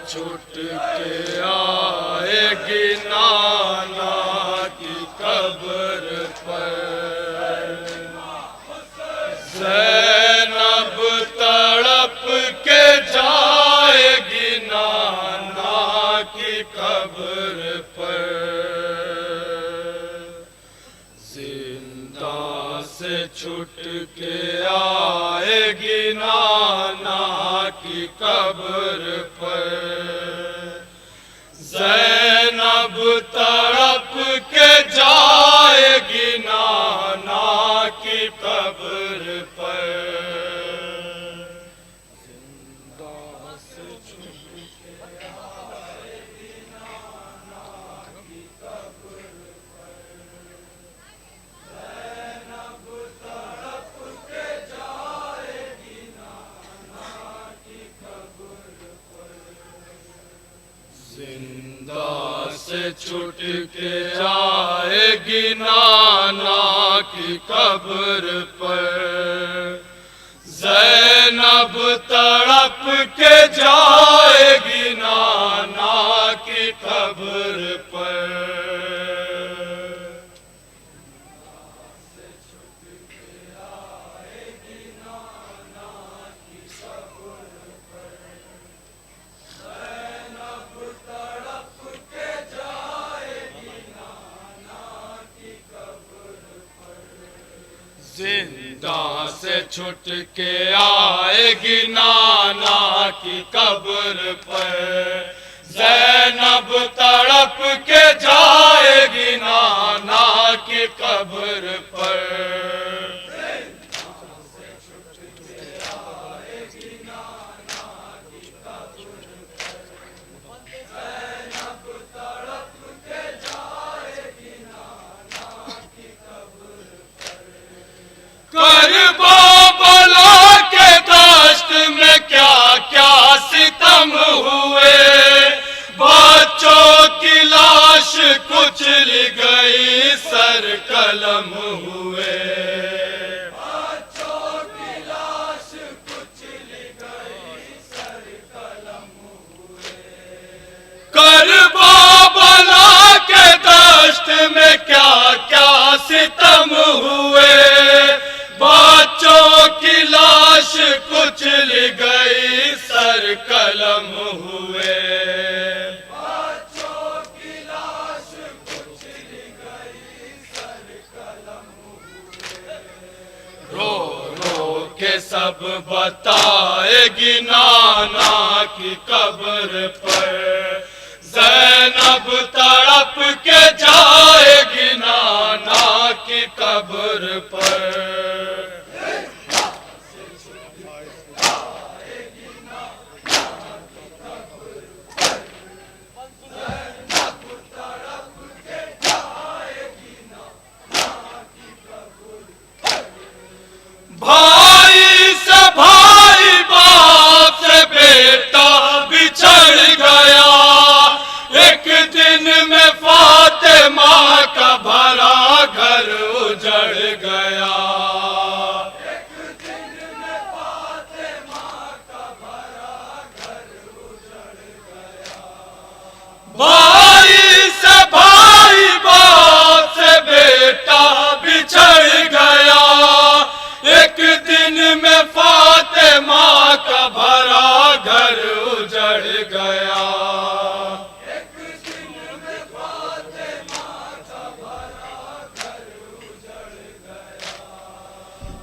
چھٹ کے آئے گی نانا کی قبر پر، زینب تڑپ کے جائے گی نانا کی قبر پر، زندہ سے چھٹ کے آئے گی نانا کی قبر پر، زینب تڑپ کے جائے گی نانا کی قبر پر، زندہ سے چھٹ کے آئے گی نانا کی قبر پر، زینب تڑپ کے جائے گی نانا کی قبر پر، زندہ سے چھٹ کے آئے گی نانا کی قبر پر، زینب تڑپ کے جائے گی نانا کی قبر پر، زندہ سے چھٹ کے آئے گی نانا کی قبر پر، زینب تڑپ کے جائے گی نانا کی قبر پر، کربلا کے دشت میں کیا کیا ستم ہوئے، بچوں کی لاش کچل گئی سر قلم ہوئے، بچوں کی لاش کچل گئی سر قلم ہوئے، کربلا کے دشت میں کیا کیا ستم ہوئے، بچوں کی لاش کچل گئی سر قلم ہوئے، بچوں کی لاش کچل گئی سر قلم ہوئے، رو رو کے سب بتائے گی نانا کی قبر پر، زینب تڑپ کے جائے گی نانا کی قبر پر، بھائی سے بھائی باپ سے بیٹا بچھڑ گیا، ایک دن میں فاطمہ کا بھرا گھر اجڑ گیا، ایک دن میں فاطمہ کا بھرا گھر اجڑ گیا، بھائی سے بھائی باپ سے بیٹا بچھڑ گیا، ایک دن میں فاطمہ کا بھرا گھر اجڑ گیا، ایک دن میں فاطمہ کا بھرا گھر اجڑ گیا،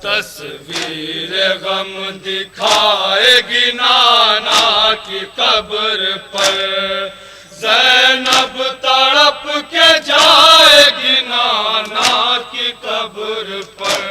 تصویر غم دکھائے گی نانا کی قبر پر، زینب تڑپ کے جائے گی نانا کی قبر پر،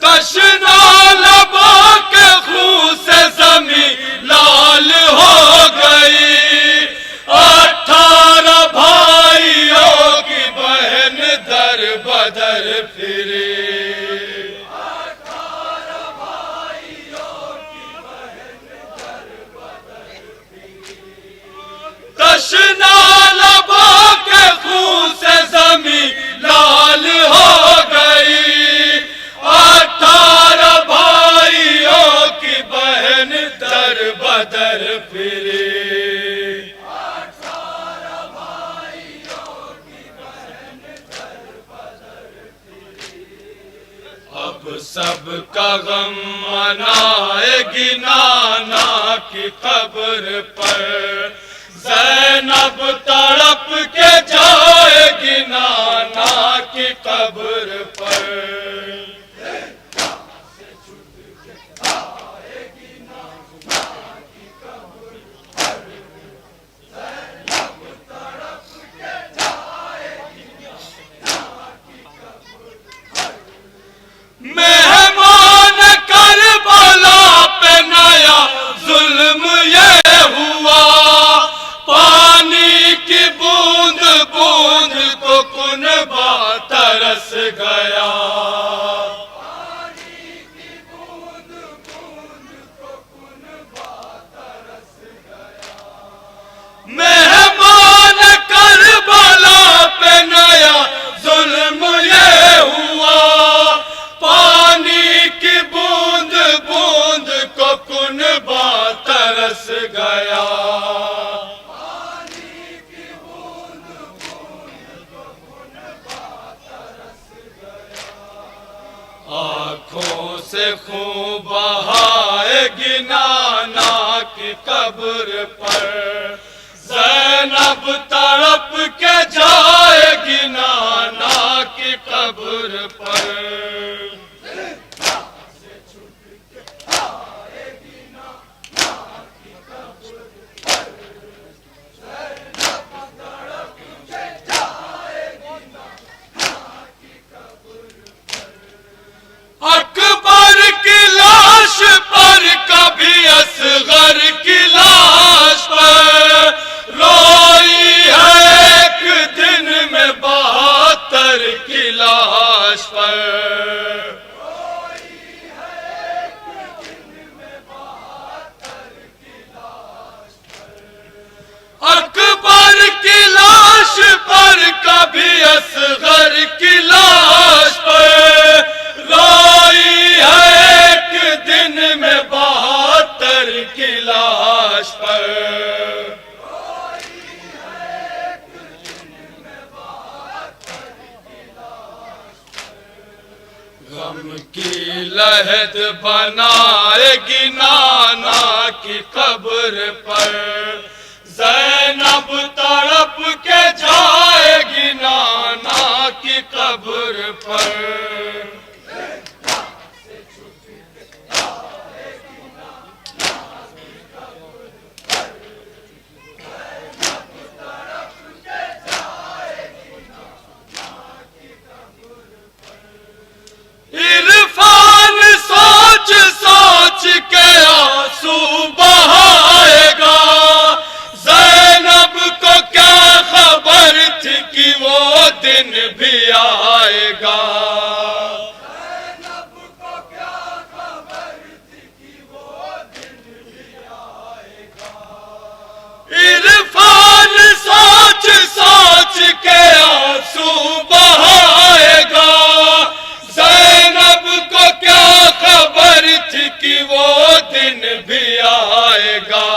تشنا لبوں کے خون سے زمین لال ہو گئی، 18 غم منائے گی نانا کی قبر پر، زینب تڑپ کے جائے گی نانا کی قبر پر۔ مہمان کربلا پہ نیا ظلم یہ ہوا، پانی کی بوند بوند کو کنبہ ترس گیا۔ مہمان کربلا پہ نیا ظلم یہ ہوا، پانی کی بوند بوند کو کنبہ ترس گیا۔ آنکھوں سے خون بہائے گی نانا کی قبر پر، زینب تڑپ کے جائے گی نانا کی قبر پر۔ اکبر کی لاش پر کبھی اصغر کی لاش پر، روئی ہے ایک دن میں 72 کی لاش پر۔ اکبر کی لاش پر کبھی اصغر کی لاش پر، روئی ہے ایک دن میں 72 کی لاش پر۔ غم کی لحد بنائے گی نانا کی قبر پر، زینب تڑپ کے جائے گی نانا کی قبر پر۔ عرفان سوچ سوچ کے آنسو بہائے گا، زینب کو کیا خبر تھی کہ وہ دن بھی آئے گا۔ عرفان سوچ سوچ کے آنسو بہائے گا، زینب کو کیا خبر تھی کہ وہ دن بھی آئے گا۔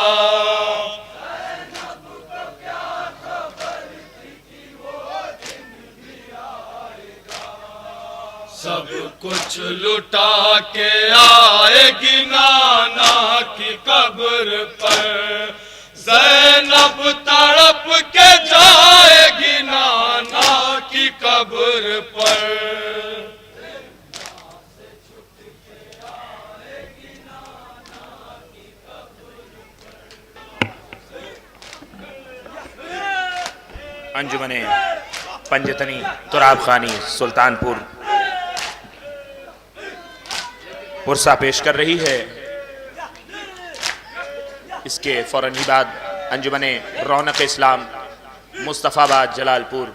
سب کچھ لٹا کے آئے گی نانا کی قبر پر، زینب تڑپ کے جائے گی نانا کی قبر پر۔ انجمن پنجتنی تراب خانی سلطان پور پرسہ پیش کر رہی ہے۔ اس کے فوراً ہی بعد انجمن رونق اسلام مصطفیٰ آباد جلال پور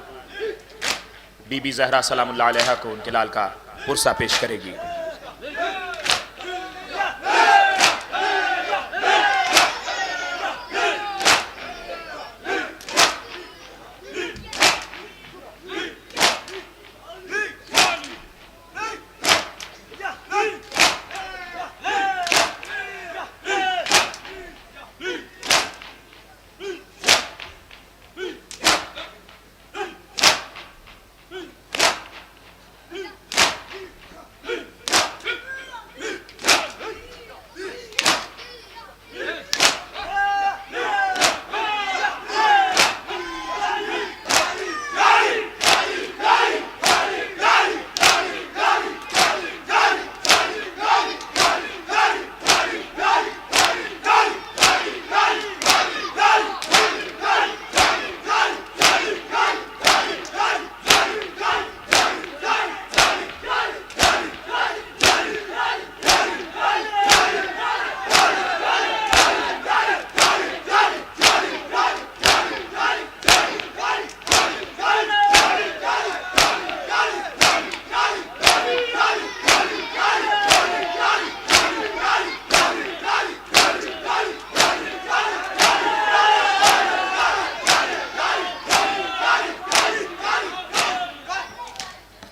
بی بی زہرا سلام اللہ علیہا کو ان کے لال کا پرسہ پیش کرے گی۔